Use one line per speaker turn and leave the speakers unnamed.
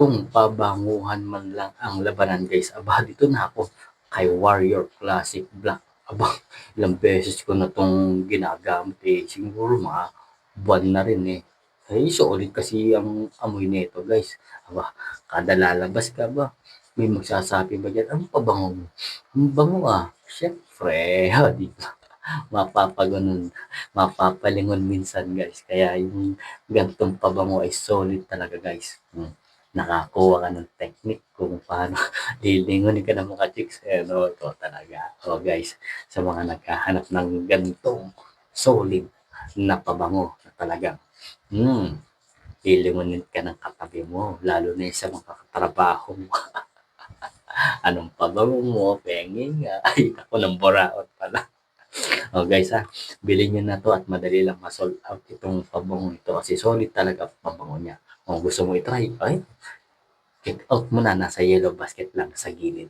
Kung pabanguhan man lang ang labanan guys, aba dito na ako kay Warrior Classic Black. Aba, ilang beses ko na 'tong ginagamit, siguro mga buwan na rin, Ay solid kasi ang amoy nito guys. Aba, kada lalabas ka ba, may magsasabi ba diyan, "Ang pabango mo, ang bango, Siyempre, 'di ba, mapapagano'n, mapapalingon minsan guys. Kaya yung ganitong pabango ay solid talaga guys. Nakakuha ka ng technique kung paano lilingunin ka ng mga chicks, 'no, ito talaga. Oh, guys, sa mga naghahanap ng ganitong solid na pabango na talagang, hmm, lilingunin ka ng katabi mo, lalo na yung sa mga katrabaho mo. Anong pabango mo, pengeng nga. Ay, naku, ng buraot pala. Oh, guys, bilhin niyo na 'to at madali lang ma-sold out itong pabangong ito kasi solid talaga ang pabango niya. Kung gusto mo i-try, ay check out mo na, nasa yellow basket lang sa gilid.